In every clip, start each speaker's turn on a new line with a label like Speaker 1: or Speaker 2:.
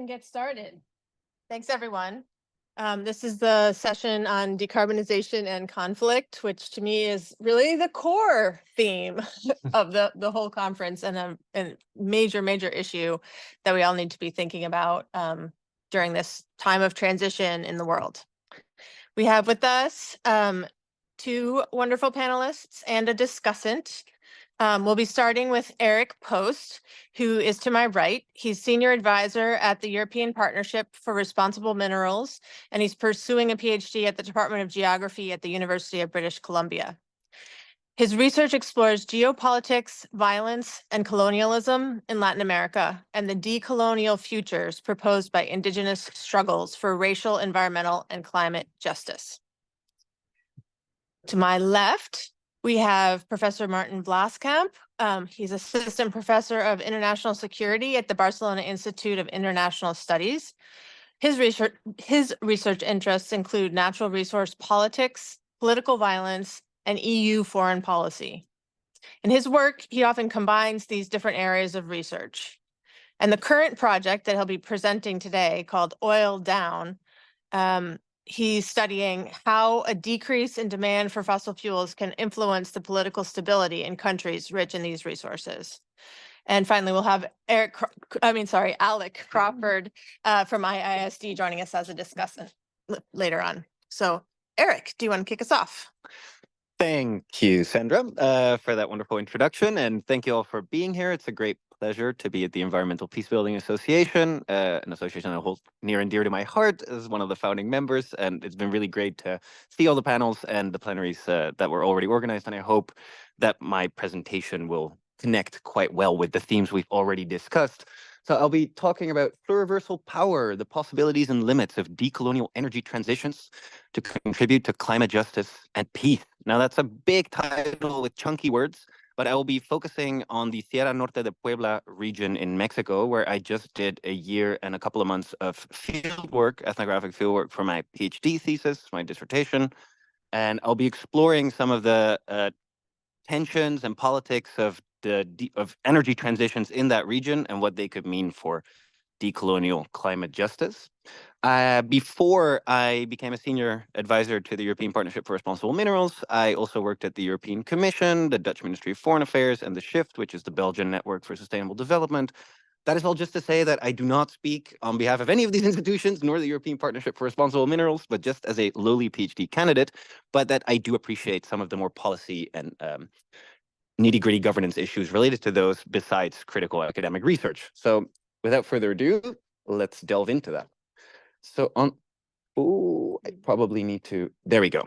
Speaker 1: get started. Thanks, everyone. This is the session on decarbonization and conflict, which to me is really the core theme of the whole conference and a major issue that we all need to be thinking about during this time of transition in the world. We have with us two wonderful panelists and a discussant. We'll be starting with Erik Post, who is to my right. He's senior advisor at the European Partnership for Responsible Minerals, and he's pursuing a PhD at the Department of Geography at the University of British Columbia. His research explores geopolitics, violence, and colonialism in Latin America and the decolonial futures proposed by indigenous struggles for racial, environmental, and climate justice. To my left, we have Professor Martijn Vlaskamp. He's assistant professor of international security at the Barcelona Institute of International Studies. His research interests include natural resource politics, political violence, and EU foreign policy. In his work, he often combines these different areas of research. And the current project that he'll be presenting today, called Oil Down, he's studying how a decrease in demand for fossil fuels can influence the political stability in countries rich in these resources. And finally, we'll have Alec Crawford from IISD joining us as a discussant later on. So, Erik, do you want to kick us off?
Speaker 2: Thank you, Sandra, for that wonderful introduction, and thank you all for being here. It's a great pleasure to be at the Environmental Peacebuilding Association, an association I hold near and dear to my heart as one of the founding members, and it's been really great to see all the panels and the plenaries that were already organized, and I hope that my presentation will connect quite well with the themes we've already discussed. So I'll be talking about pluriversal power, the possibilities and limits of decolonial energy transitions to contribute to climate justice and peace. Now that's a big title with chunky words, but I will be focusing on the Sierra Norte de Puebla region in Mexico, where I just did a year and a couple of months of fieldwork, ethnographic fieldwork for my PhD thesis, my dissertation. And I'll be exploring some of the tensions and politics of energy transitions in that region and what they could mean for decolonial climate justice. Before I became a senior advisor to the European Partnership for Responsible Minerals, I also worked at the European Commission, the Dutch Ministry of Foreign Affairs, and the SHIFT, which is the Belgian Network for Sustainable Development. That is all just to say that I do not speak on behalf of any of these institutions, nor the European Partnership for Responsible Minerals, but just as a lowly PhD candidate, but that I do appreciate some of the more policy and nitty-gritty governance issues related to those besides critical academic research. So without further ado, let's delve into that. So I probably need to, there we go.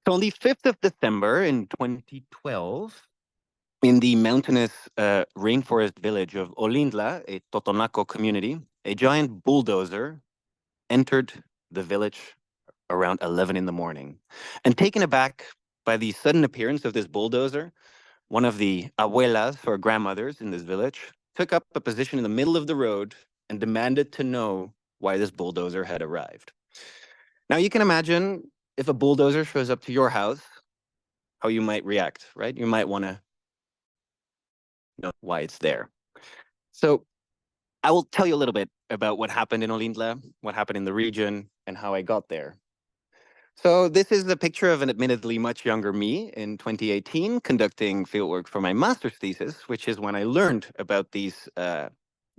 Speaker 2: So on the 5th of December in 2012, in the mountainous rainforest village of Olindla, a Totonaco community, a giant bulldozer entered the village around 11 in the morning. And taken aback by the sudden appearance of this bulldozer, one of the abuelas, or grandmothers in this village, took up a position in the middle of the road and demanded to know why this bulldozer had arrived. Now you can imagine if a bulldozer shows up to your house, how you might react, right? You might want to know why it's there. So I will tell you a little bit about what happened in Olindla, what happened in the region, and how I got there. So this is a picture of an admittedly much younger me in 2018 conducting fieldwork for my master's thesis, which is when I learned about these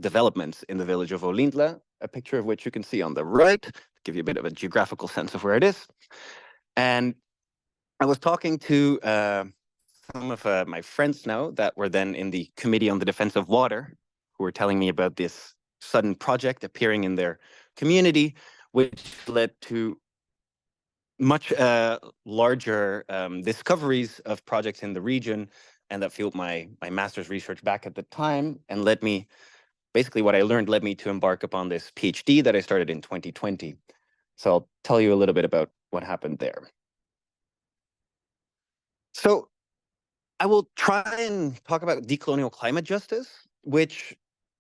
Speaker 2: developments in the village of Olindla, a picture of which you can see on the right, to give you a bit of a geographical sense of where it is. And I was talking to some of my friends now that were then in the Committee on the Defense of Water, who were telling me about this sudden project appearing in their community, which led to much larger discoveries of projects in the region, and that fueled my master's research back at the time, and led me, basically what I learned led me to embark upon this PhD that I started in 2020. So I'll tell you a little bit about what happened there. So I will try and talk about decolonial climate justice, which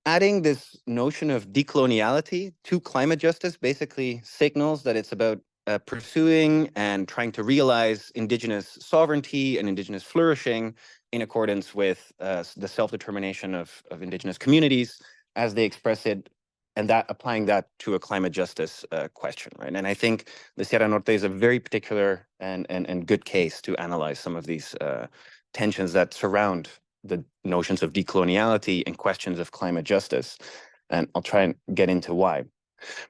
Speaker 2: adding this notion of decoloniality to climate justice basically signals that it's about pursuing and trying to realize indigenous sovereignty and indigenous flourishing in accordance with the self-determination of indigenous communities as they express it and that applying that to a climate justice question, right? And I think the Sierra Norte is a very particular and good case to analyze some of these tensions that surround the notions of decoloniality and questions of climate justice. And I'll try and get into why.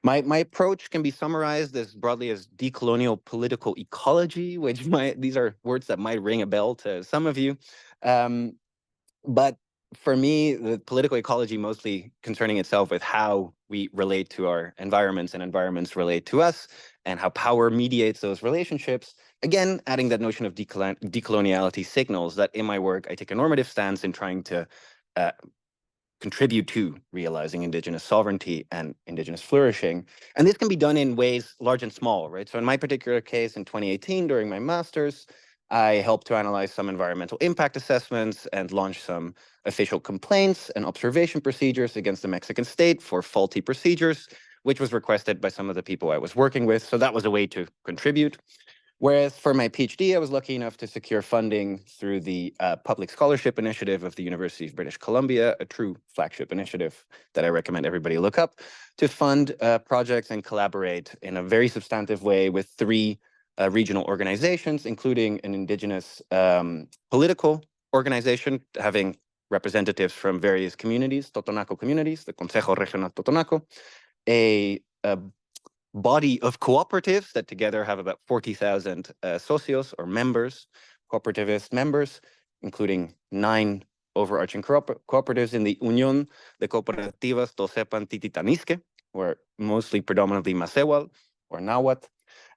Speaker 2: My approach can be summarized as broadly as decolonial political ecology, which these are words that might ring a bell to some of you. But for me, the political ecology mostly concerning itself with how we relate to our environments and environments relate to us, and how power mediates those relationships. Again, adding that notion of decoloniality signals that in my work, I take a normative stance in trying to contribute to realizing indigenous sovereignty and indigenous flourishing. And this can be done in ways large and small, right? So in my particular case, in 2018, during my master's, I helped to analyze some environmental impact assessments and launch some official complaints and observation procedures against the Mexican state for faulty procedures, which was requested by some of the people I was working with. So that was a way to contribute. Whereas for my PhD, I was lucky enough to secure funding through the Public Scholarship Initiative of the University of British Columbia, a true flagship initiative that I recommend everybody look up, to fund projects and collaborate in a very substantive way with 3 regional organizations, including an indigenous political organization having representatives from various communities, Totonaco communities, the Consejo Regional Totonaco, a body of cooperatives that together have about 40,000 socios or members, cooperativist members, including 9 overarching cooperatives in the Unión de Cooperativas Tosepan Tititanisque, or mostly predominantly Masewal or Nahuatl,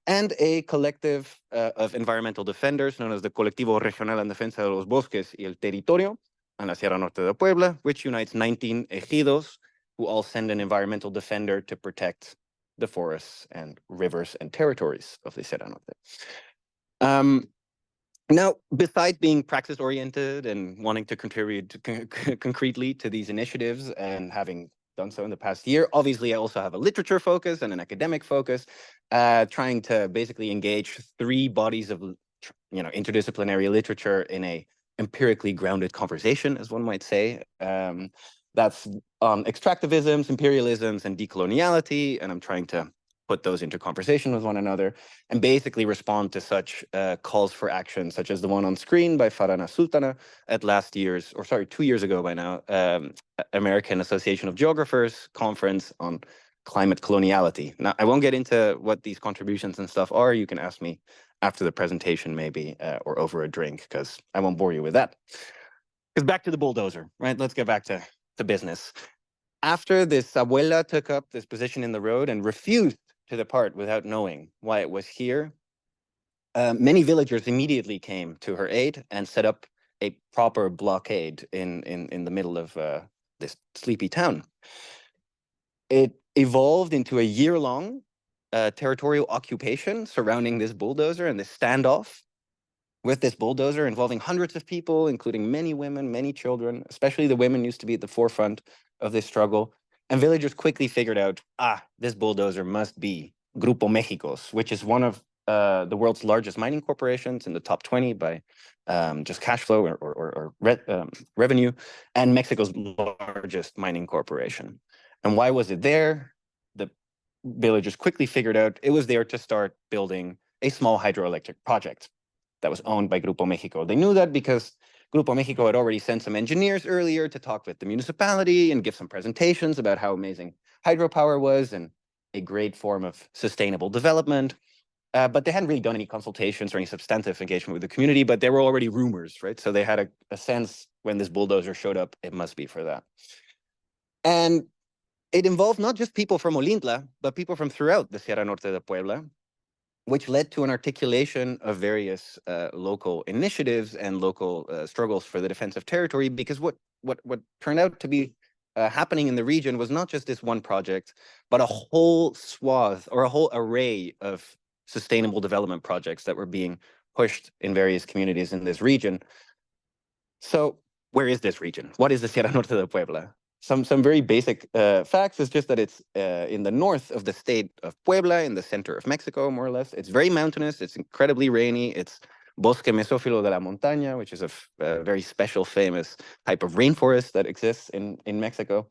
Speaker 2: and a collective of environmental defenders known as the Colectivo Regional en Defensa de los Bosques y el Territorio en la Sierra Norte de Puebla, which unites 19 ejidos who all send an environmental defender to protect the forests and rivers and territories of the Sierra Norte. Now, besides being praxis-oriented and wanting to contribute concretely to these initiatives and having done so in the past year, obviously I also have a literature focus and an academic focus, trying to basically engage 3 bodies of interdisciplinary literature in a empirically grounded conversation, as one might say. That's on extractivisms, imperialisms, and decoloniality, and I'm trying to put those into conversation with one another and basically respond to such calls for action, such as the one on screen by Farana Sultana at 2 years ago by now, American Association of Geographers conference on climate coloniality. Now, I won't get into what these contributions and stuff are. You can ask me after the presentation maybe, or over a drink, because I won't bore you with that. Because back to the bulldozer, right? Let's get back to business. After this abuela took up this position in the road and refused to depart without knowing why it was here, many villagers immediately came to her aid and set up a proper blockade in the middle of this sleepy town. It evolved into a year-long territorial occupation surrounding this bulldozer and this standoff with this bulldozer involving hundreds of people, including many women, many children. Especially the women used to be at the forefront of this struggle. And villagers quickly figured out, this bulldozer must be Grupo México's, which is one of the world's largest mining corporations, in the top 20 by just cash flow or revenue, and Mexico's largest mining corporation. And why was it there? The villagers quickly figured out it was there to start building a small hydroelectric project that was owned by Grupo México. They knew that because Grupo México had already sent some engineers earlier to talk with the municipality and give some presentations about how amazing hydropower was and a great form of sustainable development. But they hadn't really done any consultations or any substantive engagement with the community, but there were already rumors, right? So they had a sense when this bulldozer showed up, it must be for that. And it involved not just people from Olintla, but people from throughout the Sierra Norte de Puebla, which led to an articulation of various local initiatives and local struggles for the defense of territory. Because what turned out to be happening in the region was not just this one project, but a whole swath or a whole array of sustainable development projects that were being pushed in various communities in this region. So where is this region? What is the Sierra Norte de Puebla? Some very basic facts is just that it's in the north of the state of Puebla, in the center of Mexico, more or less. It's very mountainous. It's incredibly rainy. It's Bosque Mesófilo de la Montaña, which is a very special, famous type of rainforest that exists in Mexico.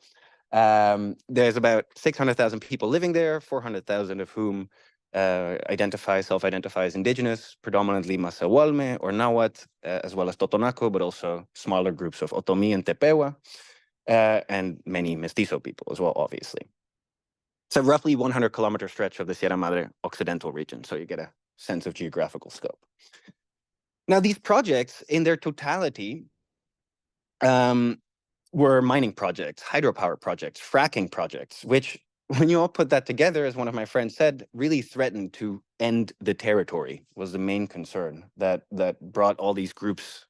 Speaker 2: There's about 600,000 people living there, 400,000 of whom self-identify as indigenous, predominantly Masahualme or Nahuatl, as well as Totonaco, but also smaller groups of Otomi and Tepewa, and many Mestizo people as well, obviously. It's a roughly 100-kilometer stretch of the Sierra Madre Occidental region, so you get a sense of geographical scope. Now, these projects, in their totality, were mining projects, hydropower projects, fracking projects, which, when you all put that together, as one of my friends said, really threatened to end the territory, was the main concern that brought all these groups,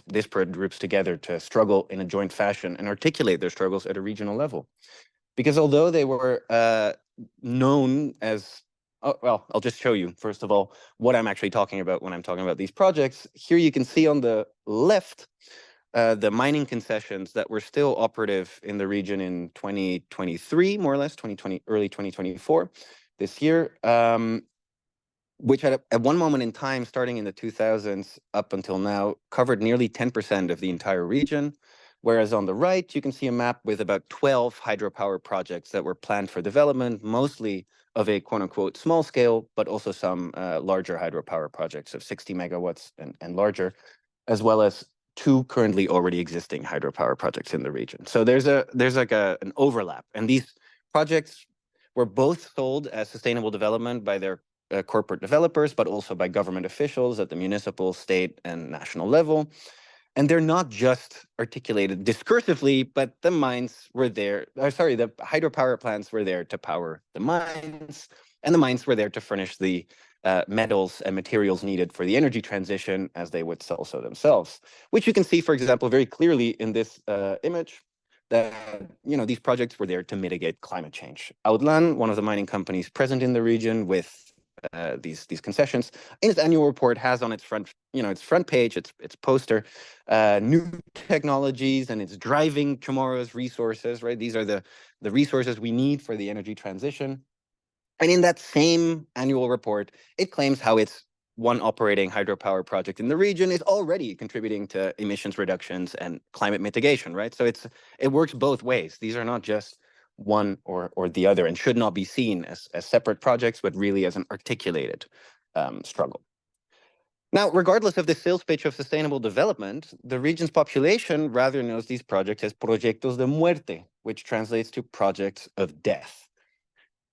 Speaker 2: disparate groups together to struggle in a joint fashion and articulate their struggles at a regional level. Because although they were known as, well, I'll just show you, first of all, what I'm actually talking about when I'm talking about these projects. Here you can see on the left, the mining concessions that were still operative in the region in 2023, more or less, early 2024, this year, which at one moment in time, starting in the 2000s up until now, covered nearly 10% of the entire region. Whereas on the right, you can see a map with about 12 hydropower projects that were planned for development, mostly of a quote-unquote small scale, but also some larger hydropower projects of 60 megawatts and larger, as well as 2 currently already existing hydropower projects in the region. So there's like an overlap. And these projects were both sold as sustainable development by their corporate developers, but also by government officials at the municipal, state, and national level. And they're not just articulated discursively, but the mines were there. The hydropower plants were there to power the mines, and the mines were there to furnish the metals and materials needed for the energy transition, as they would sell so themselves. Which you can see, for example, very clearly in this image, that these projects were there to mitigate climate change. Outlan, one of the mining companies present in the region with these concessions, in its annual report, has on its front page, its poster, new technologies, and it's driving tomorrow's resources. Right, these are the resources we need for the energy transition. And in that same annual report, it claims how its one operating hydropower project in the region is already contributing to emissions reductions and climate mitigation. Right, so it works both ways. These are not just one or the other, and should not be seen as separate projects, but really as an articulated struggle. Now, regardless of the sales pitch of sustainable development, the region's population rather knows these projects as proyectos de muerte, which translates to projects of death.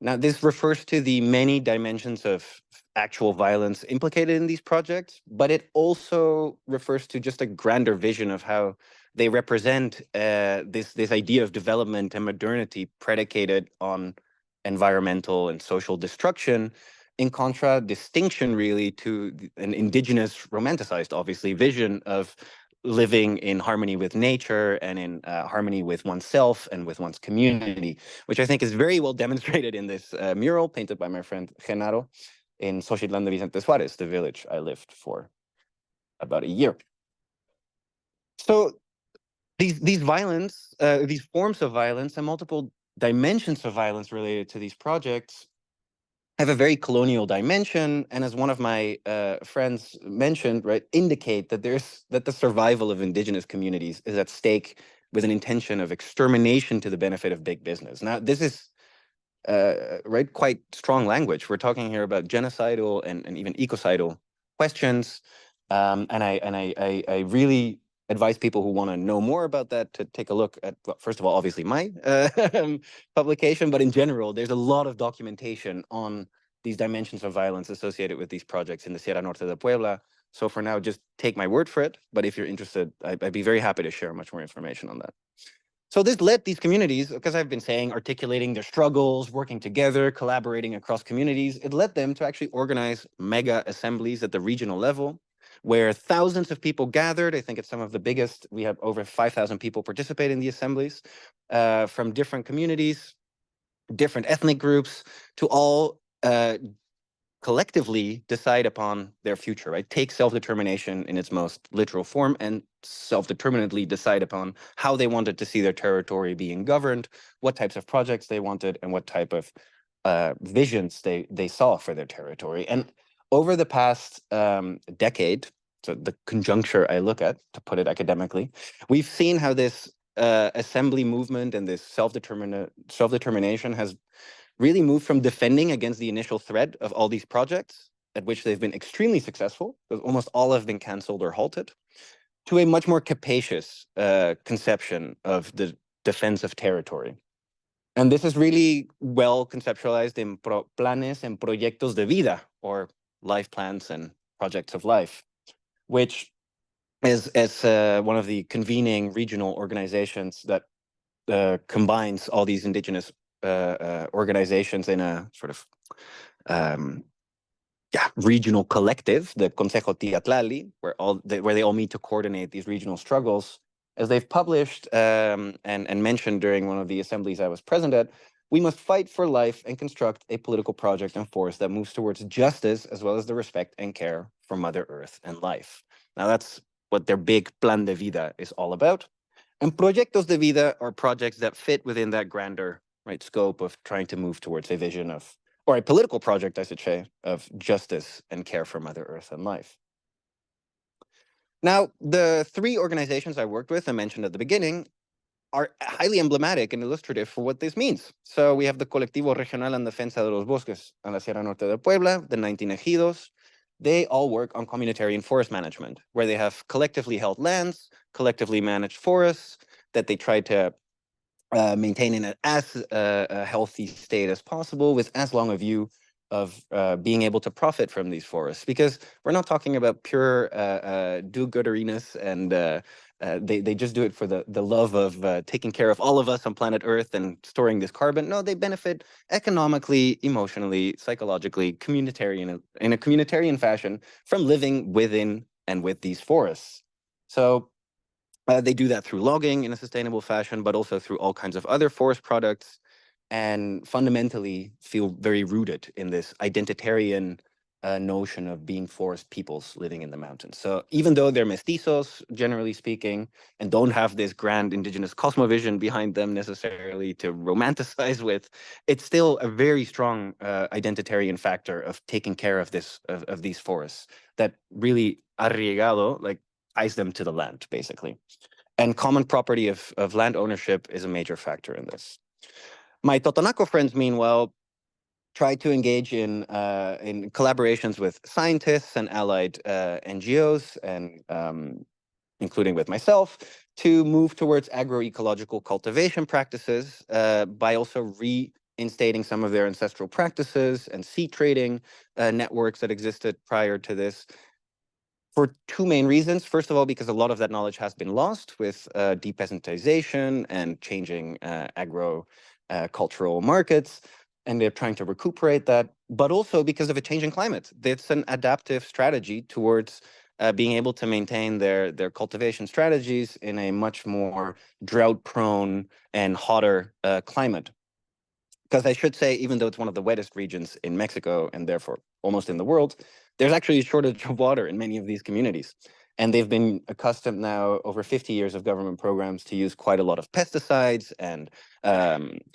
Speaker 2: Now, this refers to the many dimensions of actual violence implicated in these projects, but it also refers to just a grander vision of how they represent this idea of development and modernity predicated on environmental and social destruction, in contradistinction really to an indigenous, romanticized, obviously, vision of living in harmony with nature and in harmony with oneself and with one's community, which I think is very well demonstrated in this mural painted by my friend Genaro in Xochitlan de Vicente Suarez, the village I lived for about a year. So these forms of violence and multiple dimensions of violence related to these projects have a very colonial dimension, and as one of my friends mentioned, right, indicate that the survival of indigenous communities is at stake with an intention of extermination to the benefit of big business. Now, this is right, quite strong language. We're talking here about genocidal and even ecocidal questions, and I really advise people who want to know more about that to take a look at, well, first of all, obviously my publication, but in general, there's a lot of documentation on these dimensions of violence associated with these projects in the Sierra Norte de Puebla. So for now, just take my word for it. But if you're interested, I'd be very happy to share much more information on that. So this led these communities, because I've been saying, articulating their struggles, working together, collaborating across communities, it led them to actually organize mega assemblies at the regional level, where thousands of people gathered. I think it's some of the biggest. We have over 5,000 people participate in the assemblies from different communities, different ethnic groups, to all collectively decide upon their future, right? Take self-determination in its most literal form and self-determinately decide upon how they wanted to see their territory being governed, what types of projects they wanted, and what type of visions they saw for their territory. And over the past decade, so the conjuncture I look at, to put it academically, we've seen how this assembly movement and this self-determination has really moved from defending against the initial threat of all these projects, at which they've been extremely successful, because almost all have been canceled or halted, to a much more capacious conception of the defense of territory. And this is really well conceptualized in planes and proyectos de vida, or life plans and projects of life, which is one of the convening regional organizations that combines all these indigenous organizations in a sort of regional collective, the Consejo Tiatlali, where they all meet to coordinate these regional struggles. As they've published and mentioned during one of the assemblies I was present at, we must fight for life and construct a political project and force that moves towards justice, as well as the respect and care for Mother Earth and life. Now that's what their big Plan de Vida is all about. And Proyectos de Vida are projects that fit within that grander scope of trying to move towards a vision of, or a political project, I should say, of justice and care for Mother Earth and life. Now, the three organizations I worked with and mentioned at the beginning are highly emblematic and illustrative for what this means. So we have the Colectivo Regional en Defensa de los Bosques en la Sierra Norte de Puebla, the 19 Ejidos. They all work on communitarian forest management, where they have collectively held lands, collectively managed forests that they try to maintain in as a healthy state as possible, with as long a view of being able to profit from these forests. Because we're not talking about pure do-gooderiness and they just do it for the love of taking care of all of us on planet Earth and storing this carbon. No, they benefit economically, emotionally, psychologically, in a communitarian fashion from living within and with these forests. So they do that through logging in a sustainable fashion, but also through all kinds of other forest products, and fundamentally feel very rooted in this identitarian notion of being forest peoples living in the mountains. So even though they're mestizos, generally speaking, and don't have this grand indigenous cosmovision behind them necessarily to romanticize with, it's still a very strong identitarian factor of taking care of these forests that really arraigado, like, ties them to the land, basically. And common property of land ownership is a major factor in this. My Totonaco friends, meanwhile, try to engage in collaborations with scientists and allied NGOs, and including with myself, to move towards agroecological cultivation practices by also reinstating some of their ancestral practices and seed trading networks that existed prior to this, for two main reasons. First of all, because a lot of that knowledge has been lost with depeasantization and changing agro-cultural markets, and they're trying to recuperate that, but also because of a changing climate. It's an adaptive strategy towards being able to maintain their cultivation strategies in a much more drought-prone and hotter climate. Because I should say, even though it's one of the wettest regions in Mexico, and therefore almost in the world, there's actually a shortage of water in many of these communities. And they've been accustomed now, over 50 years of government programs, to use quite a lot of pesticides and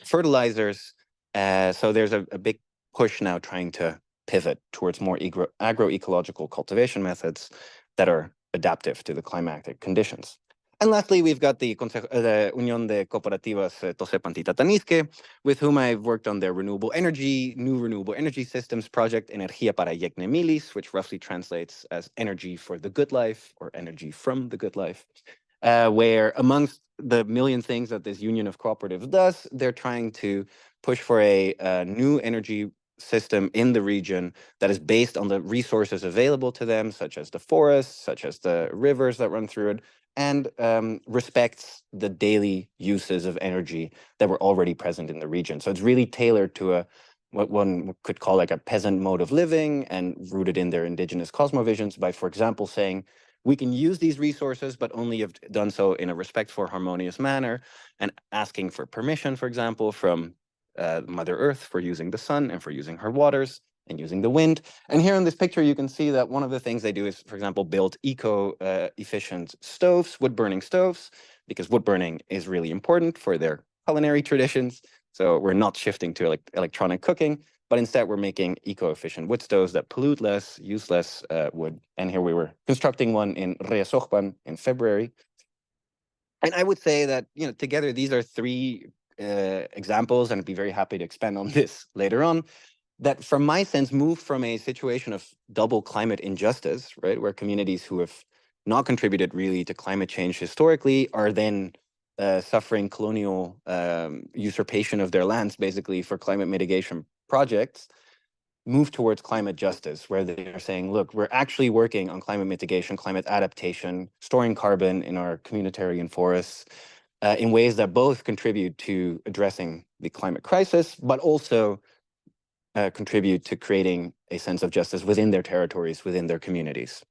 Speaker 2: fertilizers. So there's a big push now trying to pivot towards more agroecological cultivation methods that are adaptive to the climatic conditions. And lastly, we've got the Unión de Cooperativas Tosepan-Titanisque, with whom I've worked on their new renewable energy systems project, Energía para Yecnemilis, which roughly translates as energy for the good life, or energy from the good life, where amongst the million things that this union of cooperatives does, they're trying to push for a new energy system in the region that is based on the resources available to them, such as the forests, such as the rivers that run through it, and respects the daily uses of energy that were already present in the region. So it's really tailored to what one could call like a peasant mode of living, and rooted in their indigenous cosmovisions by, for example, saying, we can use these resources, but only have done so in a respectful, harmonious manner, and asking for permission, for example, from Mother Earth for using the sun and for using her waters and using the wind. And here in this picture, you can see that one of the things they do is, for example, build eco-efficient stoves, wood-burning stoves, because wood burning is really important for their culinary traditions. So we're not shifting to electronic cooking, but instead we're making eco-efficient wood stoves that pollute less, use less wood. And here we were constructing one in Reyes-Ojpan in February. And I would say that, together, these are three examples, and I'd be very happy to expand on this later on, that from my sense move from a situation of double climate injustice, right, where communities who have not contributed really to climate change historically are then suffering colonial usurpation of their lands, basically, for climate mitigation projects, move towards climate justice, where they're saying, look, we're actually working on climate mitigation, climate adaptation, storing carbon in our communitarian forests in ways that both contribute to addressing the climate crisis, but also contribute to creating a sense of justice within their territories, within their communities.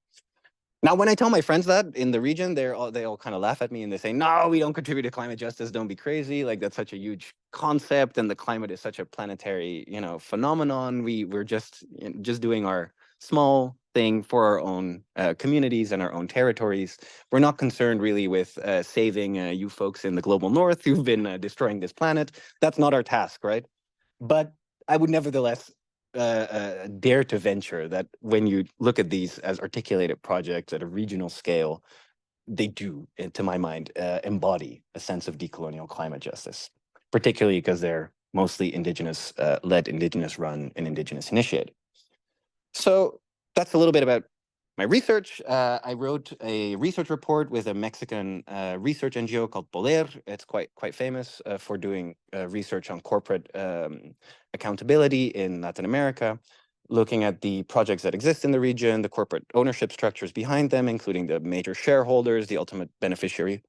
Speaker 2: Now, when I tell my friends that in the region, they all kind of laugh at me and they say, no, we don't contribute to climate justice. Don't be crazy. Like, that's such a huge concept, and the climate is such a planetary, phenomenon. We're just doing our small thing for our own communities and our own territories. We're not concerned really with saving you folks in the global north who've been destroying this planet. That's not our task, right? But I would nevertheless dare to venture that when you look at these as articulated projects at a regional scale, they do, to my mind, embody a sense of decolonial climate justice, particularly because they're mostly indigenous led, indigenous run, and indigenous initiated. So that's a little bit about my research. I wrote a research report with a Mexican research NGO called Poder. It's quite famous for doing research on corporate accountability in Latin America, looking at the projects that exist in the region, the corporate ownership structures behind them, including the major shareholders, the ultimate beneficiary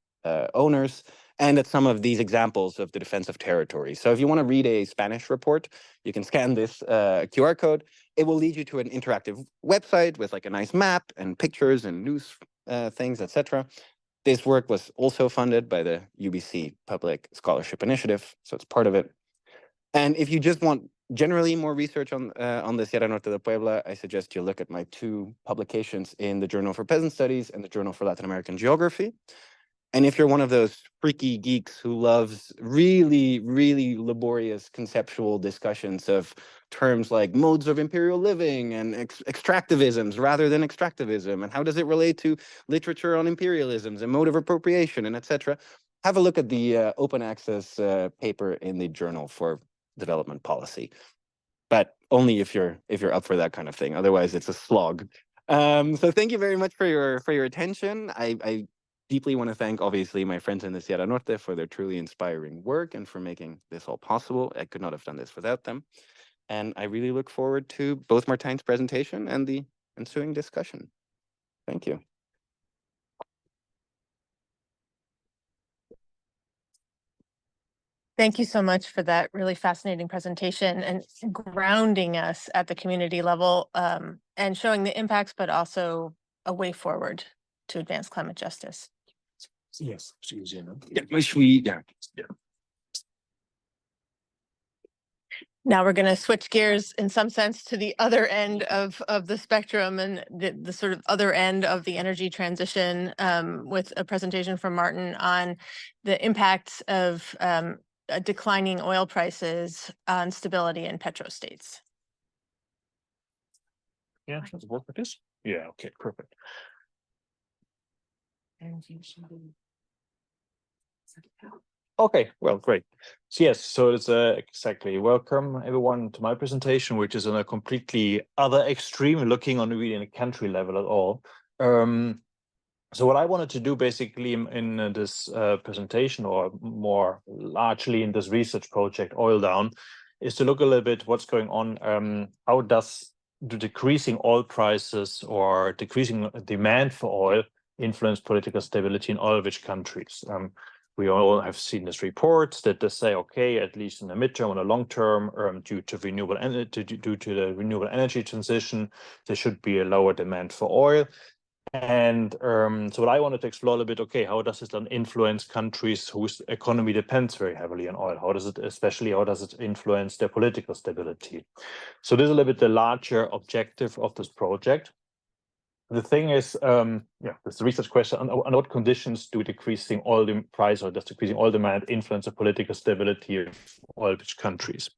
Speaker 2: owners, and at some of these examples of the defense of territory. So if you want to read a Spanish report, you can scan this QR code. It will lead you to an interactive website with like a nice map and pictures and news things, etc. This work was also funded by the UBC Public Scholarship Initiative, so it's part of it. And if you just want generally more research on the Sierra Norte de Puebla, I suggest you look at my two publications in the Journal for Peasant Studies and the Journal for Latin American Geography. And if you're one of those freaky geeks who loves really, really laborious conceptual discussions of terms like modes of imperial living and extractivisms rather than extractivism, and how does it relate to literature on imperialisms and mode of appropriation, and etc., have a look at the open access paper in the Journal for Development Policy. But only if you're up for that kind of thing. Otherwise, it's a slog. So thank you very much for your attention. I deeply want to thank, obviously, my friends in the Sierra Norte for their truly inspiring work and for making this all possible. I could not have done this without them. And I really look forward to both Martijn's presentation and the ensuing discussion. Thank you.
Speaker 1: Thank you so much for that really fascinating presentation and grounding us at the community level and showing the impacts, but also a way forward to advance climate justice.
Speaker 3: Yes,
Speaker 1: Now we're going to switch gears in some sense to the other end of the spectrum and the sort of other end of the energy transition with a presentation from Martijn on the impacts of declining oil prices on stability in petrostates.
Speaker 3: Yeah, does it work with this? Yeah, okay, perfect. Okay, well, great. So yes, so it's exactly. Welcome everyone to my presentation, which is on a completely other extreme, looking on really in a country level at all. So what I wanted to do basically in this presentation, or more largely in this research project, Oil Down, is to look a little bit what's going on. How does the decreasing oil prices or decreasing demand for oil influence political stability in oil-rich countries? We all have seen these reports that they say, okay, at least in the midterm or the long term, due to the renewable energy transition, there should be a lower demand for oil. And so what I wanted to explore a little bit, okay, how does this then influence countries whose economy depends very heavily on oil? How does it influence their political stability? So this is a little bit the larger objective of this project. The thing is, this research question, on what conditions do decreasing oil price or does decreasing oil demand influence the political stability of oil-rich countries?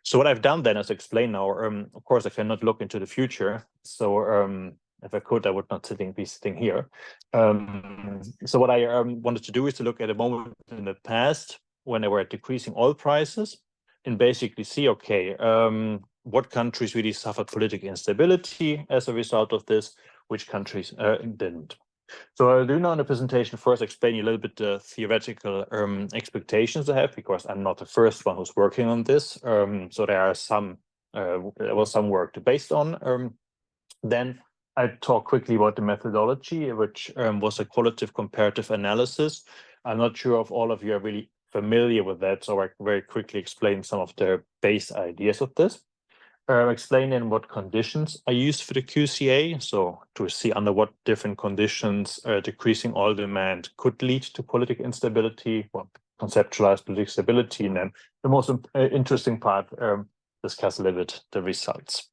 Speaker 3: So what I've done then is explain now, of course, I cannot look into the future. So If I could, I would not be sitting here. So what I wanted to do is to look at a moment in the past when there were decreasing oil prices and basically see, okay, what countries really suffered political instability as a result of this, which countries didn't. So I'll do now in the presentation first explain you a little bit the theoretical expectations I have, because I'm not the first one who's working on this. So there was some work based on. Then I talk quickly about the methodology, which was a qualitative comparative analysis. I'm not sure if all of you are really familiar with that, so I very quickly explain some of the base ideas of this. Explaining what conditions are used for the QCA, so to see under what different conditions decreasing oil demand could lead to political instability, well, conceptualize political stability, and then the most interesting part, discuss a little bit the results.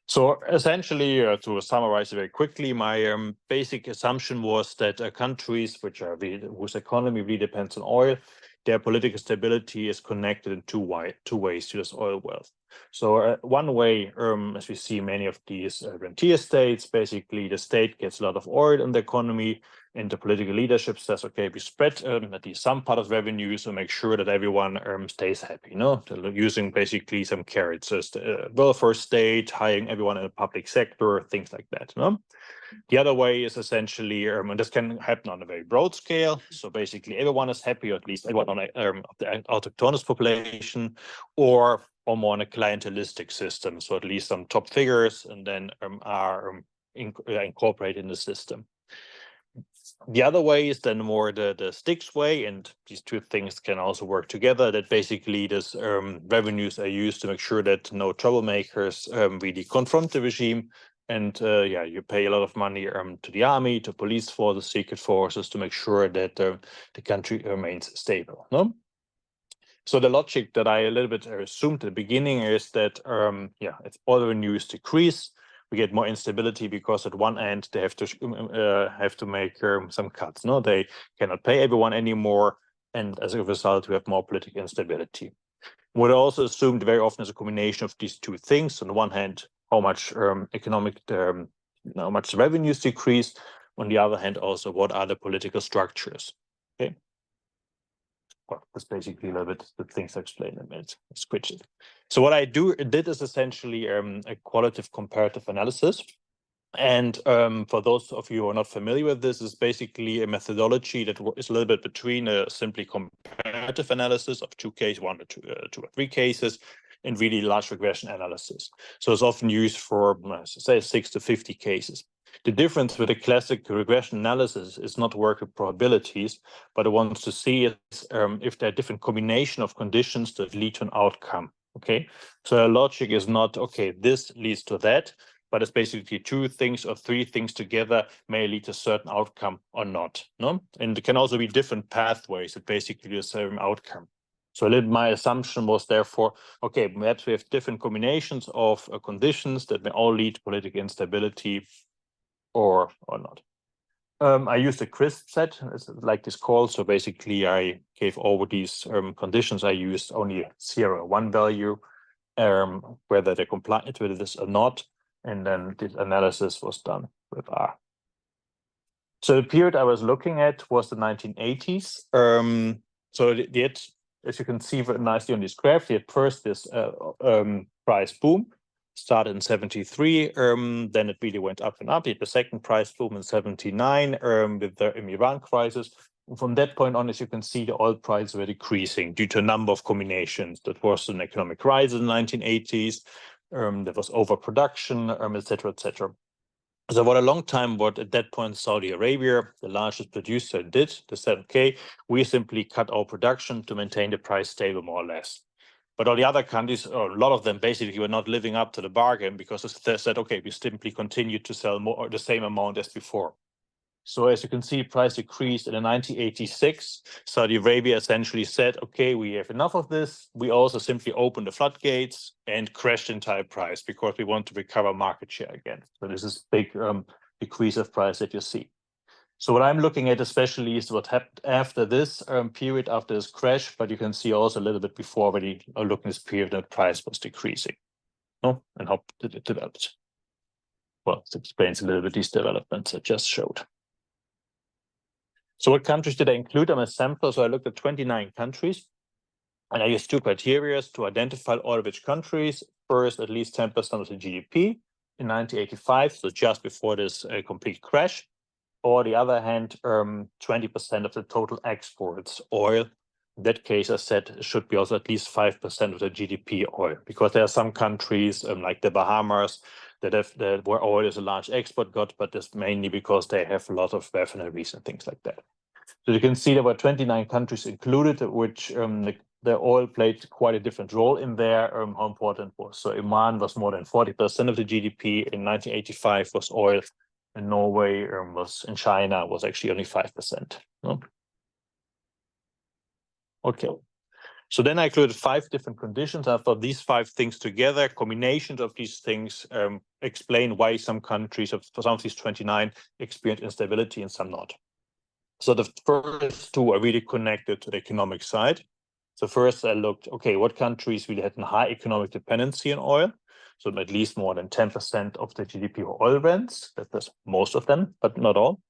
Speaker 3: So essentially, to summarize it very quickly, my basic assumption was that countries whose economy really depends on oil, their political stability is connected in two ways to this oil wealth. So one way, as we see many of these rentier states, basically the state gets a lot of oil in the economy, and the political leadership says, okay, we spread at least some part of revenue to make sure that everyone stays happy, using basically some carrots, welfare state, hiring everyone in the public sector, things like that. The other way is essentially, and this can happen on a very broad scale. So basically everyone is happy, or at least everyone on the autochthonous population, or more on a clientelistic system. So at least some top figures and then are incorporated in the system. The other way is then more the sticks way, and these two things can also work together, that basically this revenues are used to make sure that no troublemakers really confront the regime. And you pay a lot of money to the army, to police forces, secret forces, to make sure that the country remains stable. So the logic that I a little bit assumed at the beginning is that if oil revenues decrease, we get more instability, because at one end they have to make some cuts. They cannot pay everyone anymore, and as a result, we have more political instability. What I also assumed very often is a combination of these two things. On the one hand, how much how much revenues decrease. On the other hand, also what are the political structures? Okay. Well, that's basically a little bit the things I explained in a minute. Switch it. So what I did is essentially a qualitative comparative analysis. And for those of you who are not familiar with this, is basically a methodology that is a little bit between a simply comparative analysis of two cases, one or two or three cases, and really large regression analysis. So it's often used for, say, 6 to 50 cases. The difference with a classic regression analysis is not work with probabilities, but it wants to see if there are different combination of conditions that lead to an outcome. Okay, so the logic is not, okay, this leads to that, but it's basically two things or three things together may lead to a certain outcome or not. And it can also be different pathways that basically do the same outcome. So my assumption was therefore, okay, perhaps we have different combinations of conditions that may all lead to political instability or not. I used a crisp set, like this called. So basically I gave over these conditions. I used only 0 or 1 value, whether they complied with this or not. And then this analysis was done with R. So the period I was looking at was the 1980s. So as you can see very nicely on this graph, they had first this price boom, started in 73, then it really went up and up. It had the second price boom in 79 with the Iran crisis. And from that point on, as you can see, the oil prices were decreasing due to a number of combinations. That was an economic crisis in the 1980s, there was overproduction, et cetera, et cetera. So what at that point Saudi Arabia, the largest producer, did, they said, okay, we simply cut our production to maintain the price stable more or less. But all the other countries, or a lot of them basically were not living up to the bargain, because they said, okay, we simply continue to sell more or the same amount as before. So as you can see, price decreased in 1986. Saudi Arabia essentially said, okay, we have enough of this. We also simply opened the floodgates and crashed the entire price, because we want to recover market share again. So this is big decrease of price that you see. So what I'm looking at especially is what happened after this period, after this crash, but you can see also a little bit before when you look at this period, the price was decreasing, and how it developed. well, it explains a little bit these developments I just showed. So what countries did I include on a sample? So I looked at 29 countries, and I used two criteria to identify all of which countries. First, at least 10% of the GDP in 1985, so just before this complete crash. Or the other hand, 20% of the total exports oil. In that case, I said it should be also at least 5% of the GDP oil, because there are some countries like the Bahamas that have where oil is a large export god, but that's mainly because they have a lot of refineries and things like that. So you can see there were 29 countries included, which the oil played quite a different role in there. How important it was. So Oman was more than 40% of the GDP in 1985 was oil, and Norway was in China was actually only 5%. No? Okay. So then I included 5 different conditions. I thought these 5 things together, combinations of these things, explain why some countries, for some of these 29, experience instability and some not. So the first 2 are really connected to the economic side. So first I looked, okay, what countries really had a high economic dependency on oil? So at least more than 10% of the GDP were oil rents. That was most of them, but not all.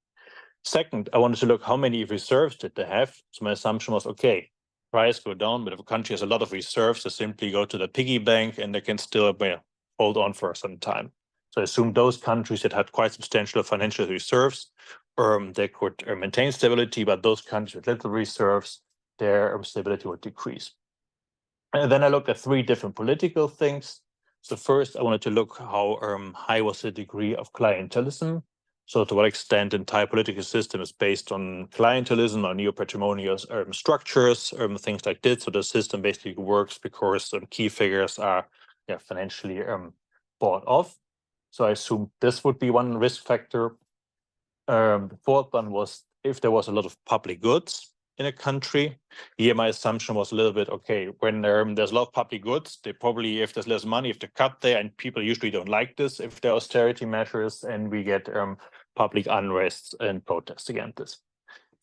Speaker 3: Second, I wanted to look how many reserves did they have. So my assumption was, okay, price go down, but if a country has a lot of reserves, they simply go to the piggy bank and they can still hold on for some time. So I assume those countries that had quite substantial financial reserves, they could maintain stability, but those countries with little reserves, their stability would decrease. And then I looked at 3 different political things. So first, I wanted to look how high was the degree of clientelism. So to what extent the entire political system is based on clientelism or neo-patrimonial structures, things like this. So the system basically works because key figures are financially bought off. So I assume this would be one risk factor. The fourth one was if there was a lot of public goods in a country. Here my assumption was a little bit, okay, when there's a lot of public goods, they probably, if there's less money, if they cut there, and people usually don't like this, if there are austerity measures, and we get public unrest and protests against this.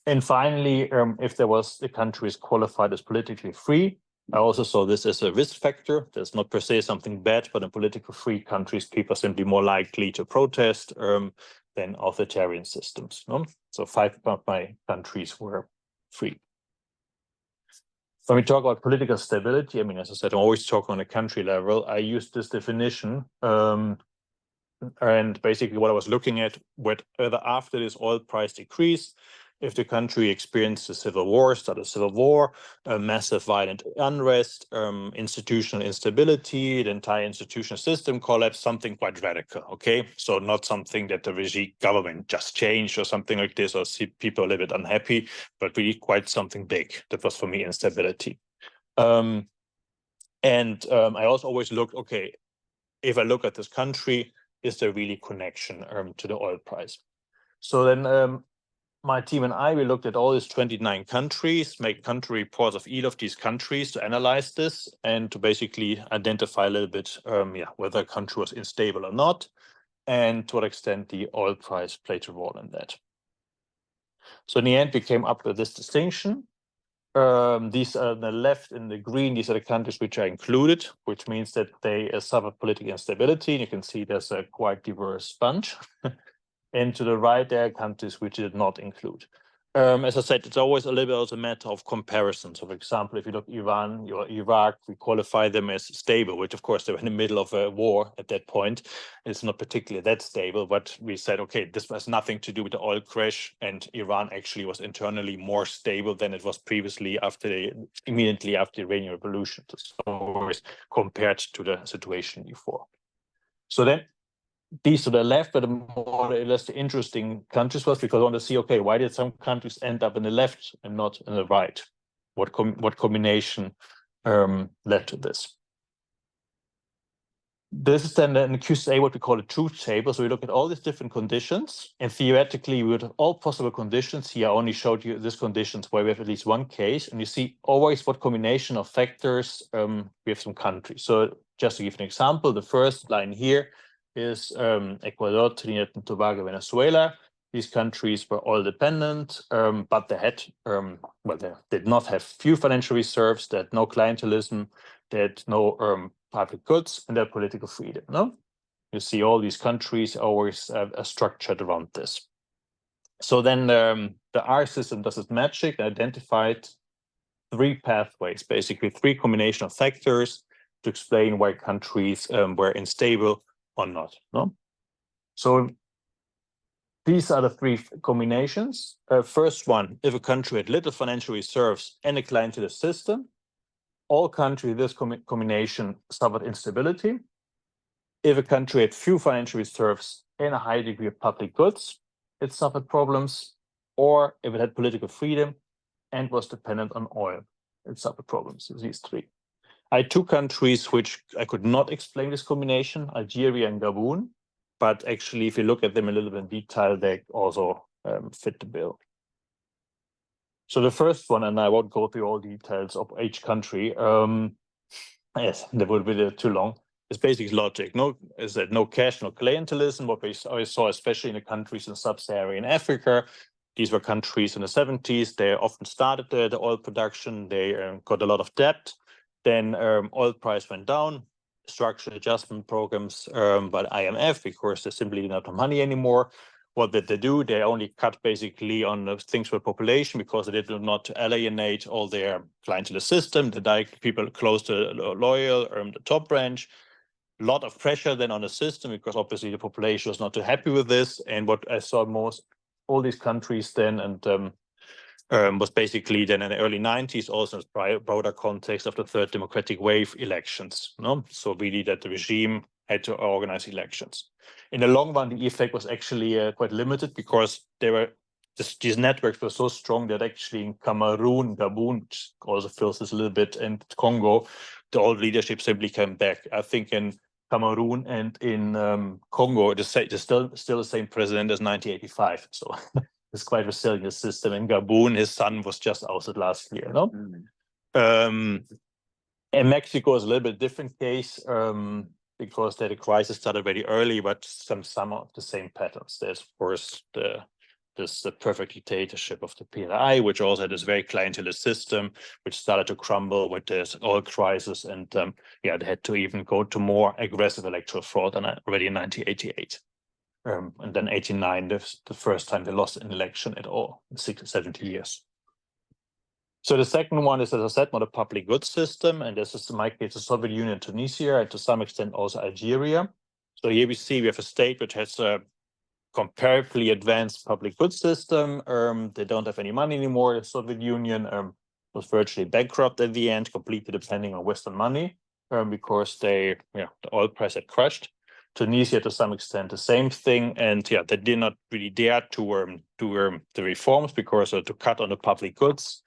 Speaker 3: And finally, if the country is qualified as politically free, I also saw this as a risk factor. There's not per se something bad, but in politically free countries, people are simply more likely to protest than authoritarian systems. No? So 5 of my countries were free. When we talk about political stability, I mean, as I said, I'm always talking on a country level. I use this definition, and basically what I was looking at, whether after this oil price decrease, if the country experienced a civil war, started a civil war, a massive violent unrest, institutional instability, the entire institutional system collapsed, something quite radical, okay? So not something that the regime government just changed or something like this, or see people a little bit unhappy, but really quite something big. That was for me instability. I also always looked, okay, if I look at this country, is there really connection to the oil price? So then my team and I, we looked at all these 29 countries, make country reports of each of these countries to analyze this and to basically identify a little bit whether a country was unstable or not, and to what extent the oil price played a role in that. So in the end, we came up with this distinction. These are on the left in the green, these are the countries which are included, which means that they suffer political instability. You can see there's a quite diverse bunch. And to the right, there are countries which did not include. As I said, it's always a little bit a matter of comparison. So, for example, if you look at Iran or Iraq, we qualify them as stable, which, of course, they were in the middle of a war at that point. It's not particularly that stable, but we said, okay, this has nothing to do with the oil crash, and Iran actually was internally more stable than it was previously immediately after the Iranian Revolution. So, compared to the situation before. So then, these to the left, but the more or less the interesting countries was because I want to see, okay, why did some countries end up in the left and not in the right? What combination led to this? This is then in the QCA what we call a truth table. So we look at all these different conditions, and theoretically, we would have all possible conditions. Here I only showed you these conditions where we have at least one case, and you see always what combination of factors we have some countries. So just to give an example, the first line here is Ecuador, Trinidad and Tobago, Venezuela. These countries were oil dependent, but they had, they did not have few financial reserves, they had no clientelism, they had no public goods, and they had political freedom. No? You see all these countries always are structured around this. So then the R system does its magic, identified 3 pathways, basically 3 combination of factors to explain why countries were unstable or not. No? So these are the 3 combinations. First one, if a country had little financial reserves and a clientelist system, all countries with this combination suffered instability. If a country had few financial reserves and a high degree of public goods, it suffered problems. Or if it had political freedom and was dependent on oil, it suffered problems. These 3. I had 2 countries which I could not explain this combination, Algeria and Gabon. But actually, if you look at them a little bit in detail, they also fit the bill. So the first one, and I won't go through all details of each country, yes, that would be too long. It's basic logic. Is that no cash, no clientelism? What we always saw, especially in the countries in sub-Saharan Africa. These were countries in the 70s. They often started the oil production. They got a lot of debt. Then oil price went down. Structural adjustment programs by the IMF, because they simply didn't have the money anymore. What did they do? They only cut basically on the things with population, because they did not alienate all their clientelist system. The direct people close to loyal, the top branch. A lot of pressure then on the system, because obviously the population was not too happy with this. And what I saw most, all these countries then, and was basically then in the early 90s, also in a broader context of the third democratic wave elections. No? So really that the regime had to organize elections. In the long run, the effect was actually quite limited, because they were these networks were so strong that actually in Cameroon, Gabon, which also feels this a little bit, and Congo, the old leadership simply came back. I think in Cameroon and in Congo, there's still the same president as 1985. So it's quite resilient system. In Gabon, his son was just ousted last year. No? And Mexico is a little bit different case, because the crisis started very early, but some of the same patterns. There's, of course, the perfect dictatorship of the PRI, which also had this very clientelist system, which started to crumble with this oil crisis. And they had to even go to more aggressive electoral fraud already in 1988. And then 89, the first time they lost an election at all in 70 years. So the second one is, as I said, not a public goods system. And this is, in my case, the Soviet Union, Tunisia, and to some extent also Algeria. So here we see we have a state which has a comparatively advanced public goods system. They don't have any money anymore. The Soviet Union was virtually bankrupt at the end, completely depending on Western money, because the oil price had crashed. Tunisia, to some extent, the same thing, and they did not really dare to do the reforms, because to cut on the public goods.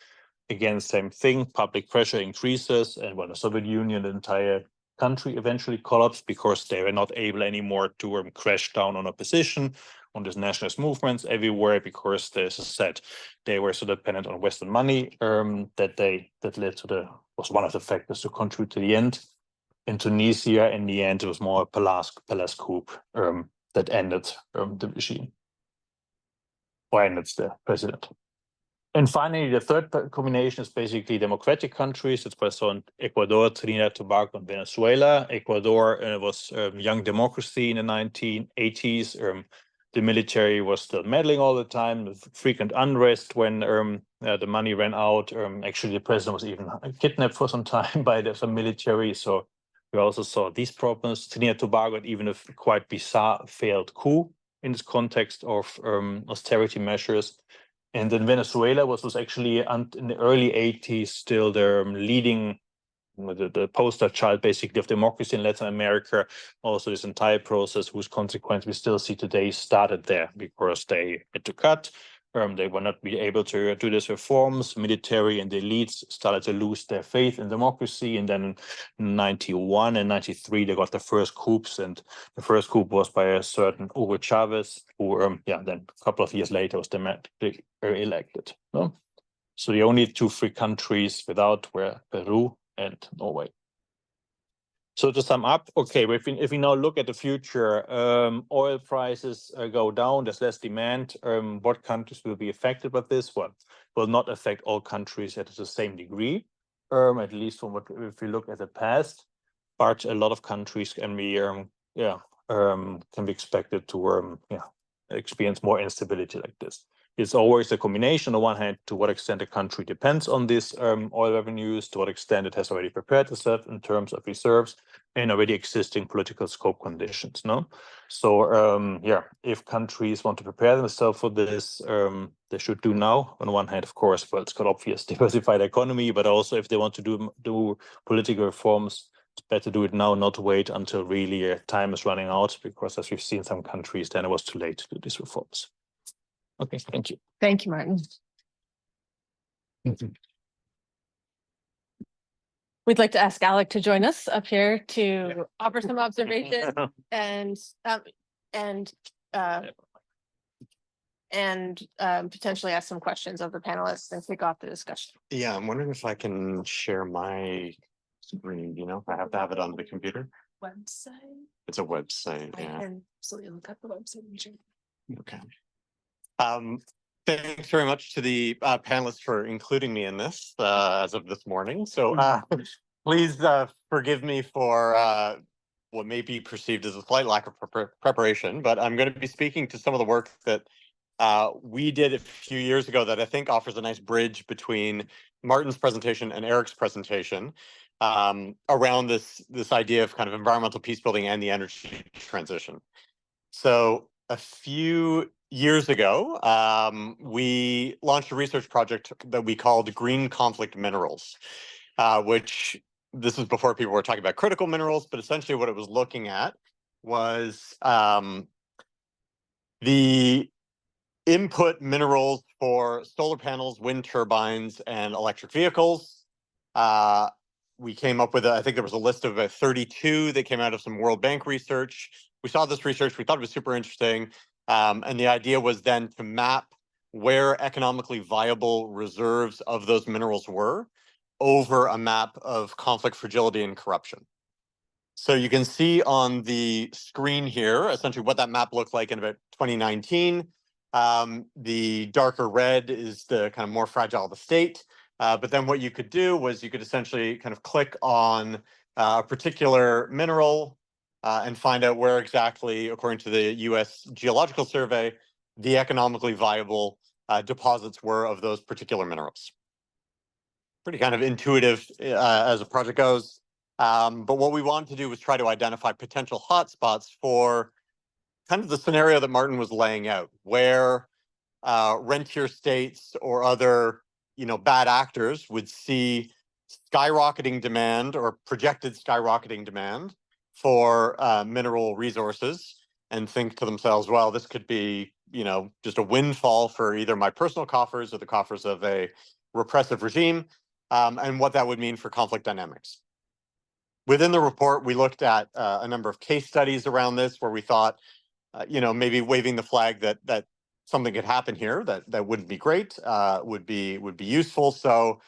Speaker 3: Again, same thing. Public pressure increases, and when the Soviet Union, the entire country eventually collapsed, because they were not able anymore to crash down on opposition, on these nationalist movements everywhere, because, as I said, they were so dependent on Western money that led to was one of the factors to contribute to the end. In Tunisia, in the end, it was more a palace coup that ended the regime, or ended the president. And finally, the third combination is basically democratic countries. That's what I saw in Ecuador, Trinidad, Tobago, and Venezuela. Ecuador was young democracy in the 1980s. The military was still meddling all the time, with frequent unrest when the money ran out. Actually, the president was even kidnapped for some time by some military. So we also saw these problems. Trinidad, Tobago had even a quite bizarre failed coup in this context of austerity measures. And then Venezuela was actually in the early 80s still the leading, the poster child basically of democracy in Latin America. Also this entire process, whose consequence we still see today, started there, because they had to cut. They were not be able to do these reforms. Military and the elites started to lose their faith in democracy. And then in 91 and 93, they got the first coups. And the first coup was by a certain Hugo Chavez, who then a couple of years later was democratically elected. No? So the only 2 free countries without were Peru and Norway. So to sum up, okay, if we now look at the future, oil prices go down, there's less demand. What countries will be affected by this? Well, will not affect all countries at the same degree, at least from what if we look at the past. But a lot of countries can be can be expected to experience more instability like this. It's always a combination on the one hand, to what extent a country depends on these oil revenues, to what extent it has already prepared itself in terms of reserves and already existing political scope conditions. No, so if countries want to prepare themselves for this, they should do now. On the one hand, of course, well, it's got obvious diversified economy, but also if they want to do political reforms, it's better to do it now, not to wait until really time is running out, because as we've seen some countries, then it was too late to do these reforms. Okay, thank you.
Speaker 1: Thank you, Martin. We'd like to ask Alec to join us up here to offer some observation and potentially ask some questions of the panelists and kick off the discussion.
Speaker 4: Yeah, I'm wondering if I can share my screen. You know, I have to have it on the computer.
Speaker 5: Website.
Speaker 4: It's a website.
Speaker 5: I
Speaker 4: Yeah.
Speaker 5: can absolutely look up the website.
Speaker 4: Okay. Thanks very much to the panelists for including me in this as of this morning. So please forgive me for what may be perceived as a slight lack of preparation, but I'm going to be speaking to some of the work that we did a few years ago that I think offers a nice bridge between Martin's presentation and Erik's presentation around this idea of kind of environmental peace building and the energy transition. So a few years ago, we launched a research project that we called Green Conflict Minerals, which this was before people were talking about critical minerals, but essentially what it was looking at was the input minerals for solar panels, wind turbines, and electric vehicles. We came up with, I think there was a list of 32 that came out of some World Bank research. We saw this research, we thought it was super interesting. And the idea was then to map where economically viable reserves of those minerals were over a map of conflict, fragility, and corruption. So you can see on the screen here, essentially what that map looked like in about 2019. The darker red is the kind of more fragile the state. But then what you could do was you could essentially kind of click on a particular mineral and find out where exactly, according to the US Geological Survey, the economically viable deposits were of those particular minerals. Pretty kind of intuitive as a project goes. But what we wanted to do was try to identify potential hotspots for kind of the scenario that Martin was laying out, where rentier states or other bad actors would see skyrocketing demand or projected skyrocketing demand for mineral resources and think to themselves, well, this could be, just a windfall for either my personal coffers or the coffers of a repressive regime, and what that would mean for conflict dynamics. Within the report, we looked at a number of case studies around this where we thought, maybe waving the flag that something could happen here that wouldn't be great, would be useful. So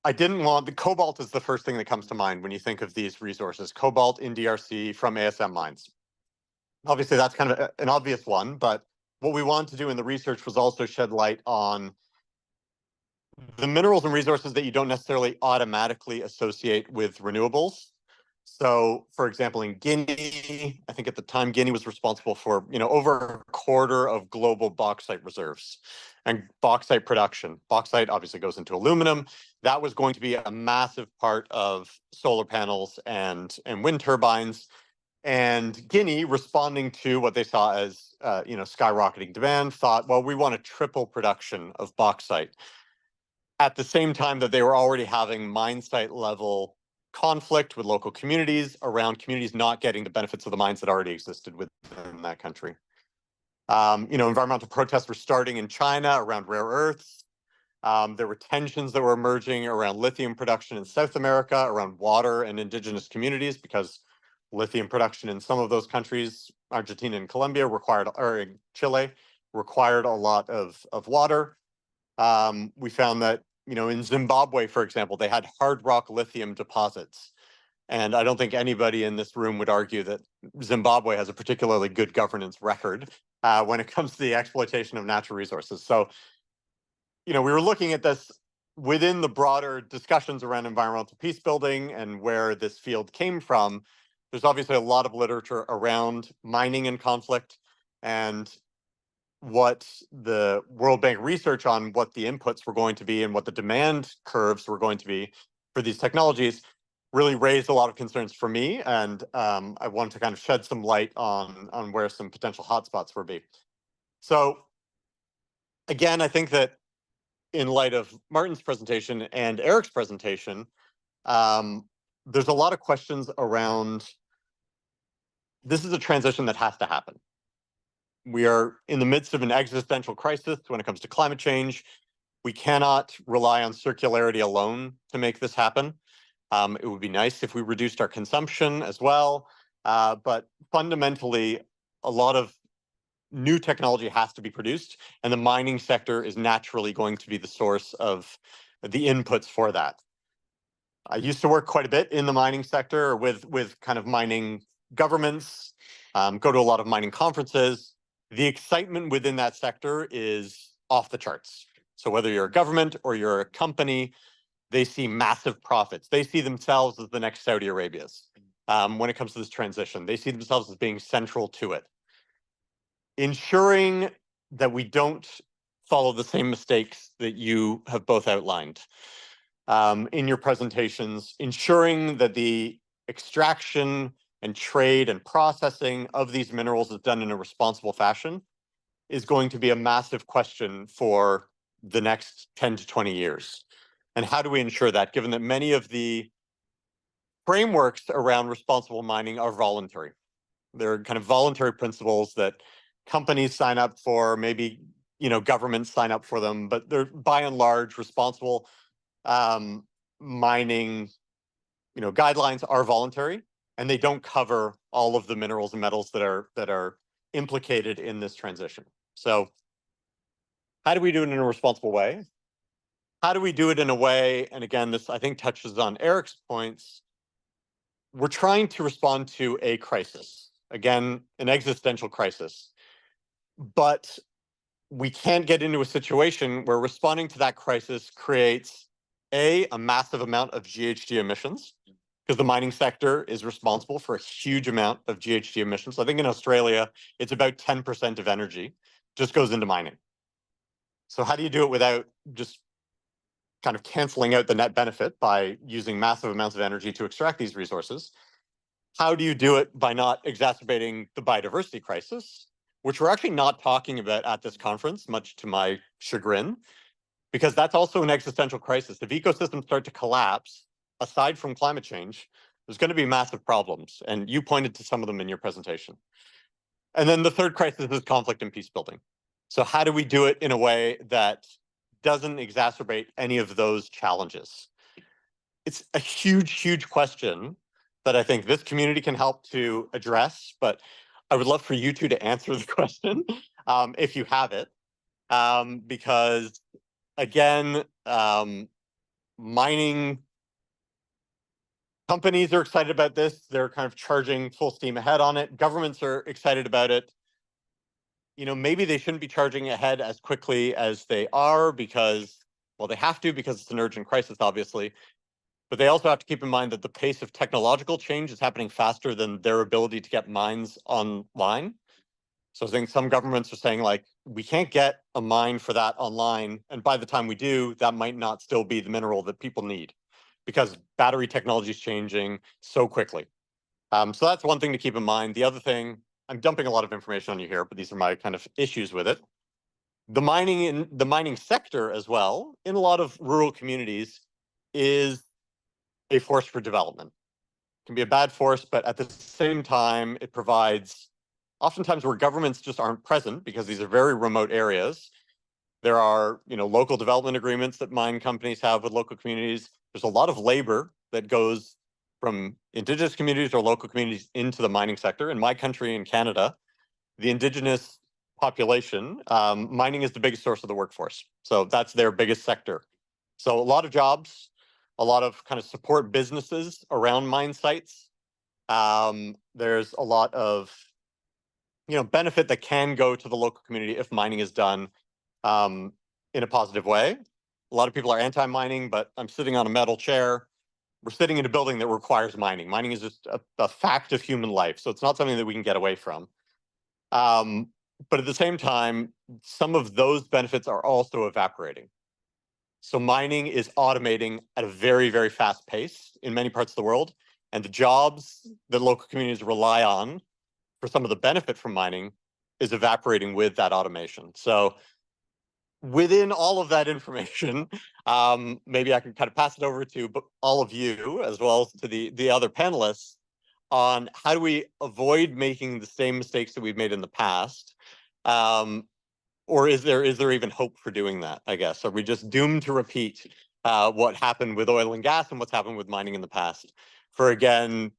Speaker 4: I didn't want, the cobalt is the first thing that comes to mind when you think of these resources, cobalt in DRC from ASM mines. Obviously, that's kind of an obvious one, but what we wanted to do in the research was also shed light on the minerals and resources that you don't necessarily automatically associate with renewables. So, for example, in Guinea, I think at the time Guinea was responsible for over a quarter of global bauxite reserves and bauxite production. Bauxite obviously goes into aluminum. That was going to be a massive part of solar panels and wind turbines. And Guinea, responding to what they saw as skyrocketing demand, thought, well, we want to triple production of bauxite. At the same time that they were already having mine site level conflict with local communities around communities not getting the benefits of the mines that already existed within that country. Environmental protests were starting in China around rare earths. There were tensions that were emerging around lithium production in South America, around water and indigenous communities, because lithium production in some of those countries, Argentina and Colombia, or in Chile, required a lot of water. We found that in Zimbabwe, for example, they had hard rock lithium deposits. And I don't think anybody in this room would argue that Zimbabwe has a particularly good governance record when it comes to the exploitation of natural resources. So, we were looking at this within the broader discussions around environmental peace building and where this field came from. There's obviously a lot of literature around mining and conflict, and what the World Bank research on what the inputs were going to be and what the demand curves were going to be for these technologies really raised a lot of concerns for me. And I wanted to kind of shed some light on where some potential hotspots would be. So again, I think that in light of Martin's presentation and Erik's presentation, there's a lot of questions around, this is a transition that has to happen. We are in the midst of an existential crisis when it comes to climate change. We cannot rely on circularity alone to make this happen. It would be nice if we reduced our consumption as well. But fundamentally, a lot of new technology has to be produced, and the mining sector is naturally going to be the source of the inputs for that. I used to work quite a bit in the mining sector with kind of mining governments, go to a lot of mining conferences. The excitement within that sector is off the charts. So whether you're a government or you're a company, they see massive profits. They see themselves as the next Saudi Arabias when it comes to this transition. They see themselves as being central to it. Ensuring that we don't follow the same mistakes that you have both outlined in your presentations, ensuring that the extraction and trade and processing of these minerals is done in a responsible fashion is going to be a massive question for the next 10 to 20 years. And how do we ensure that, given that many of the frameworks around responsible mining are voluntary? They're kind of voluntary principles that companies sign up for, maybe governments sign up for them, but they're by and large responsible mining guidelines are voluntary, and they don't cover all of the minerals and metals that are implicated in this transition. So how do we do it in a responsible way? How do we do it in a way, and again, this I think touches on Erik's points, we're trying to respond to a crisis, again, an existential crisis, but we can't get into a situation where responding to that crisis creates a massive amount of GHG emissions, because the mining sector is responsible for a huge amount of GHG emissions. I think in Australia, it's about 10% of energy just goes into mining. So how do you do it without just kind of canceling out the net benefit by using massive amounts of energy to extract these resources? How do you do it by not exacerbating the biodiversity crisis, which we're actually not talking about at this conference, much to my chagrin, because that's also an existential crisis. If ecosystems start to collapse, aside from climate change, there's going to be massive problems. And you pointed to some of them in your presentation. And then the third crisis is conflict and peace building. So how do we do it in a way that doesn't exacerbate any of those challenges? It's a huge, huge question that I think this community can help to address, but I would love for you two to answer the question if you have it, because again, mining companies are excited about this. They're kind of charging full steam ahead on it. Governments are excited about it. Maybe they shouldn't be charging ahead as quickly as they are because, well, they have to because it's an urgent crisis, obviously. But they also have to keep in mind that the pace of technological change is happening faster than their ability to get mines online. So I think some governments are saying, like, we can't get a mine for that online. And by the time we do, that might not still be the mineral that people need because battery technology is changing so quickly. So that's one thing to keep in mind. The other thing, I'm dumping a lot of information on you here, but these are my kind of issues with it. The mining sector as well, in a lot of rural communities, is a force for development. It can be a bad force, but at the same time, it provides oftentimes where governments just aren't present because these are very remote areas. There are, local development agreements that mine companies have with local communities. There's a lot of labor that goes from Indigenous communities or local communities into the mining sector. In my country, in Canada, the Indigenous population, mining is the biggest source of the workforce. So that's their biggest sector. So a lot of jobs, a lot of kind of support businesses around mine sites. There's a lot of benefit that can go to the local community if mining is done in a positive way. A lot of people are anti-mining, but I'm sitting on a metal chair we're sitting in a building that requires mining. Mining is just a fact of human life, so it's not something that we can get away from. But at the same time, some of those benefits are also evaporating. So mining is automating at a very, very fast pace in many parts of the world, and the jobs that local communities rely on for some of the benefit from mining is evaporating with that automation. So within all of that information, maybe I can kind of pass it over to all of you as well as to the other panelists on how do we avoid making the same mistakes that we've made in the past, or is there even hope for doing that? I guess are we just doomed to repeat what happened with oil and gas and what's happened with mining in the past for again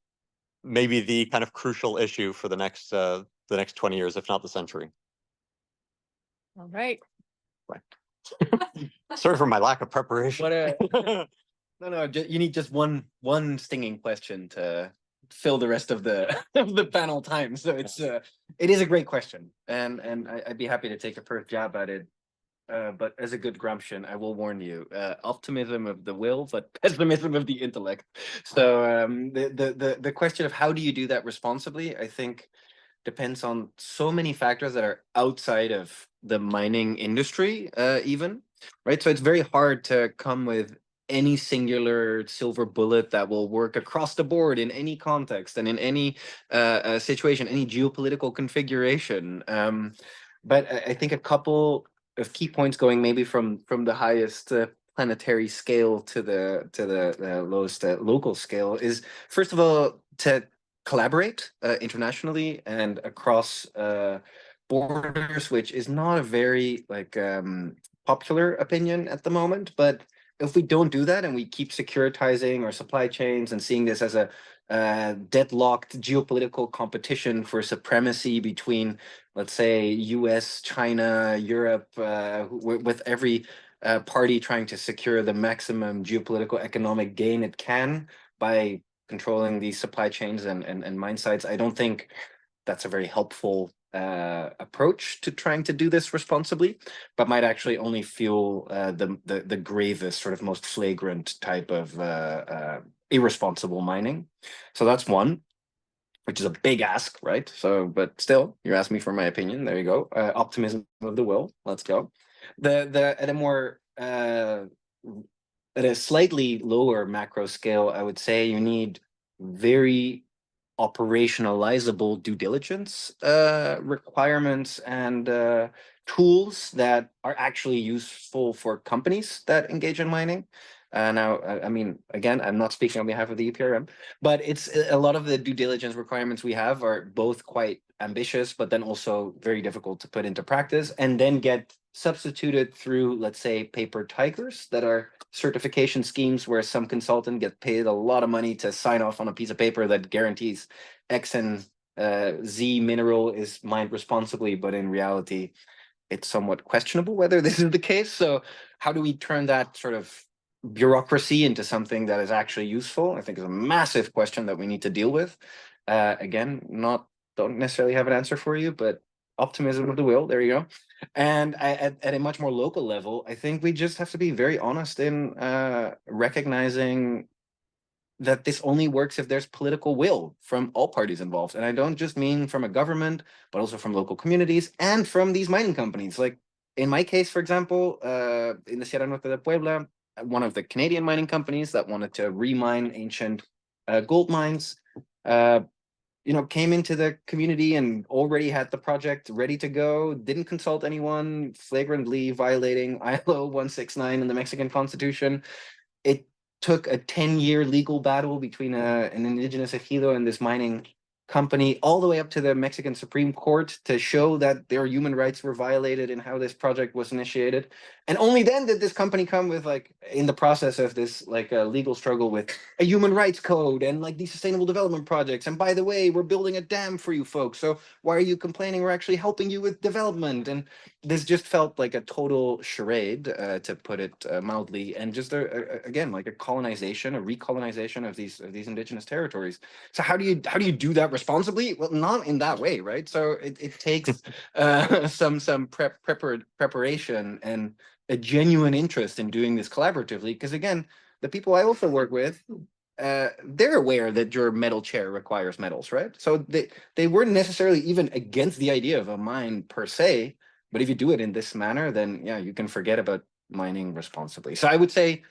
Speaker 4: maybe the kind of crucial issue for the next 20 years, if not the century?
Speaker 1: All right.
Speaker 4: Sorry for my lack of preparation.
Speaker 2: No, you need just one stinging question to fill the rest of the of the panel time. So it is a great question, and I'd be happy to take a first jab at it. But as a good Gramscian, I will warn you: optimism of the will, but pessimism of the intellect. So the question of how do you do that responsibly, I think, depends on so many factors that are outside of the mining industry, even, right? So it's very hard to come with any singular silver bullet that will work across the board in any context and in any situation, any geopolitical configuration. But I think a couple of key points going maybe from the highest planetary scale to the lowest local scale is, first of all, to collaborate internationally and across borders, which is not a very popular opinion at the moment. But if we don't do that and we keep securitizing our supply chains and seeing this as a deadlocked geopolitical competition for supremacy between, let's say, US, China, Europe, with every party trying to secure the maximum geopolitical economic gain it can by controlling these supply chains and mine sites, I don't think that's a very helpful approach to trying to do this responsibly, but might actually only fuel the gravest, sort of most flagrant type of irresponsible mining. So that's one, which is a big ask, right? So, but still, you asked me for my opinion. There you go. Optimism of the will. Let's go. At a more at a slightly lower macro scale, I would say you need very operationalizable due diligence requirements and tools that are actually useful for companies that engage in mining. Now, I mean, again, I'm not speaking on behalf of the EPRM, but it's a lot of the due diligence requirements we have are both quite ambitious, but then also very difficult to put into practice and then get substituted through, let's say, paper tigers that are certification schemes where some consultant gets paid a lot of money to sign off on a piece of paper that guarantees X and Z mineral is mined responsibly, but in reality, it's somewhat questionable whether this is the case. So how do we turn that sort of bureaucracy into something that is actually useful? I think is a massive question that we need to deal with. Again, don't necessarily have an answer for you, but optimism of the will, there you go. And at a much more local level, I think we just have to be very honest in recognizing that this only works if there's political will from all parties involved. And I don't just mean from a government, but also from local communities and from these mining companies. Like in my case, for example, in the Sierra Norte de Puebla, one of the Canadian mining companies that wanted to remine ancient gold mines, came into the community and already had the project ready to go, didn't consult anyone, flagrantly violating ILO 169 in the Mexican Constitution. It took a 10-year legal battle between an indigenous ejido and this mining company all the way up to the Mexican Supreme Court to show that their human rights were violated in how this project was initiated. And only then did this company come with, in the process of this, a legal struggle with a human rights code and these sustainable development projects. And by the way, we're building a dam for you folks. So why are you complaining? We're actually helping you with development. And this just felt like a total charade, to put it mildly, and just again, a colonization, a recolonization of these indigenous territories. So how do you do that responsibly? Well, not in that way, right? So it takes some preparation and a genuine interest in doing this collaboratively. Because again, the people I also work with, they're aware that your metal chair requires metals, right? So they weren't necessarily even against the idea of a mine per se, but if you do it in this manner, then yeah, you can forget about mining responsibly. So I would say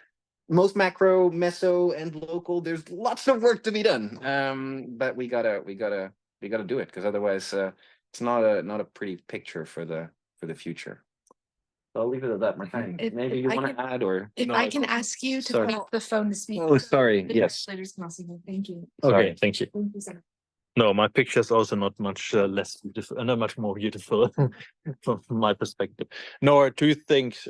Speaker 2: most macro, meso, and local, there's lots of work to be done. But we gotta do it, because otherwise it's not a pretty picture for the future. So I'll leave it at that, Martijn.
Speaker 5: If-
Speaker 2: Maybe
Speaker 5: if
Speaker 2: you
Speaker 5: I
Speaker 2: want to
Speaker 5: can-
Speaker 2: add, or
Speaker 5: If
Speaker 2: no,
Speaker 5: I can ask you to
Speaker 2: sorry.
Speaker 5: put up the phone to speak.
Speaker 2: Oh, sorry.
Speaker 5: The
Speaker 2: Yes.
Speaker 5: translators can also hear. Thank you.
Speaker 3: Okay, thank you.
Speaker 5: Thank you, Sandra.
Speaker 3: No, my picture is also not much less beautiful, not much more beautiful from my perspective. No, two things.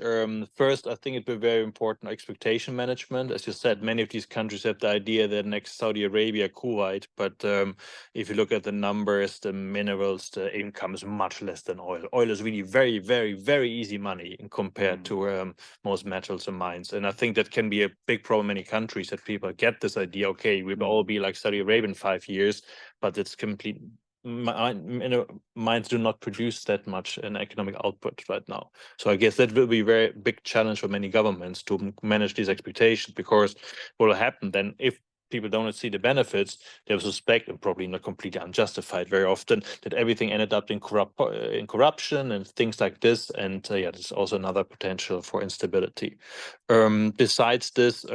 Speaker 3: First, I think it will be very important expectation management. As you said, many of these countries have the idea that next Saudi Arabia, Kuwait, but if you look at the numbers, the minerals, the income is much less than oil. Oil is really very, very, very easy money compared to most metals and mines. And I think that can be a big problem in many countries, that people get this idea, okay, we'll all be like Saudi Arabia in 5 years, but it's complete. Mines do not produce that much in economic output right now. So I guess that will be a very big challenge for many governments to manage these expectations, because what will happen then, if people don't see the benefits, they will suspect, and probably not completely unjustified very often, that everything ended up in corruption and things like this. And yeah, there's also another potential for instability. Besides this,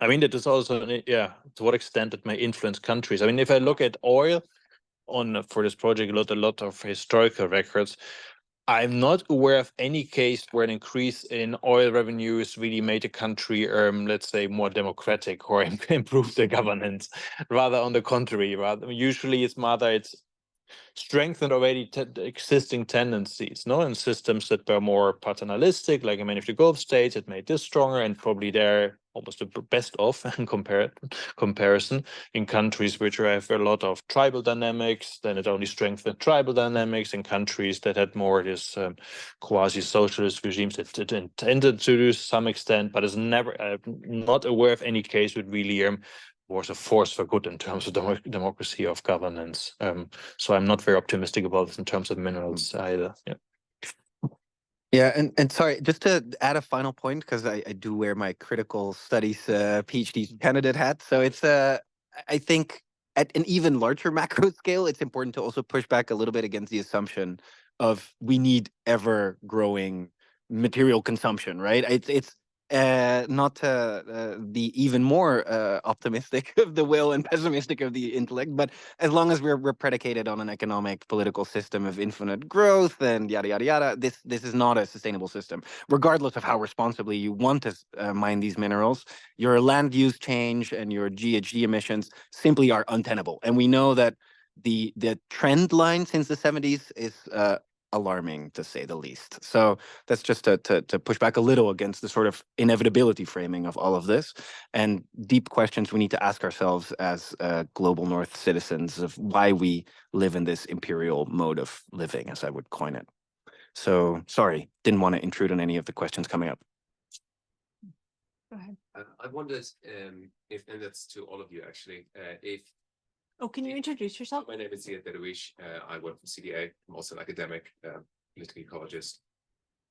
Speaker 3: I mean, it is also, yeah, to what extent it may influence countries. I mean, if I look at oil for this project, a lot of historical records, I'm not aware of any case where an increase in oil revenues really made a country, let's say, more democratic or improve the governance. Rather, on the contrary, usually it's strengthened already existing tendencies, no, in systems that were more paternalistic, like in many of the Gulf states. It made this stronger, and probably they're almost the best off in comparison. In countries which have a lot of tribal dynamics, then it only strengthened tribal dynamics. In countries that had more this quasi-socialist regimes, it intended to do some extent, but is never. I'm not aware of any case with really was a force for good in terms of democracy of governance. So I'm not very optimistic about this in terms of minerals either. Yeah.
Speaker 2: Yeah, and sorry, just to add a final point, because I do wear my critical studies PhD candidate hat. So it's I think at an even larger macro scale, it's important to also push back a little bit against the assumption of we need ever growing material consumption, right? It's not to be even more optimistic of the will and pessimistic of the intellect, but as long as we're predicated on an economic political system of infinite growth and yada yada yada, this is not a sustainable system. Regardless of how responsibly you want to mine these minerals, your land use change and your GHG emissions simply are untenable. And we know that the trend line since the 70s is alarming, to say the least. So that's just to push back a little against the sort of inevitability framing of all of this, and deep questions we need to ask ourselves as global North citizens of why we live in this imperial mode of living, as I would coin it. So sorry, didn't want to intrude on any of the questions coming up.
Speaker 5: Go ahead.
Speaker 6: I wondered if, and that's to all of you actually, if
Speaker 1: Oh, can you introduce yourself?
Speaker 6: my name is Ziad Derouish. I work for CDA. I'm also an academic, political ecologist.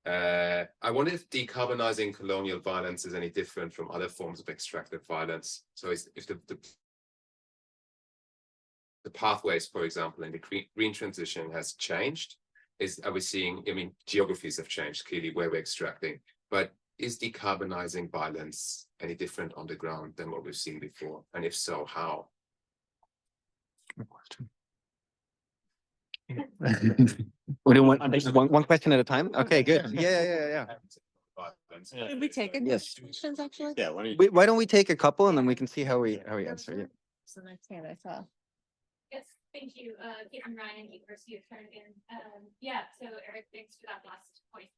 Speaker 6: I wonder if decarbonizing colonial violence is any different from other forms of extractive violence. So if the pathways, for example, in the green transition has changed, are we seeing, I mean, geographies have changed clearly where we're extracting, but is decarbonizing violence any different on the ground than what we've seen before? And if so, how?
Speaker 2: We do one question at a time. Okay, good. Yeah.
Speaker 1: Did we take a
Speaker 2: Yes.
Speaker 1: questions actually?
Speaker 4: Yeah, why don't you?
Speaker 2: Why don't we take a couple and then we can see how we answer? Yeah.
Speaker 1: It's the next hand I saw.
Speaker 7: Yes, thank you. Thiam, Ryan, University of Turnitin. Yeah, so Erik, thanks for that last point.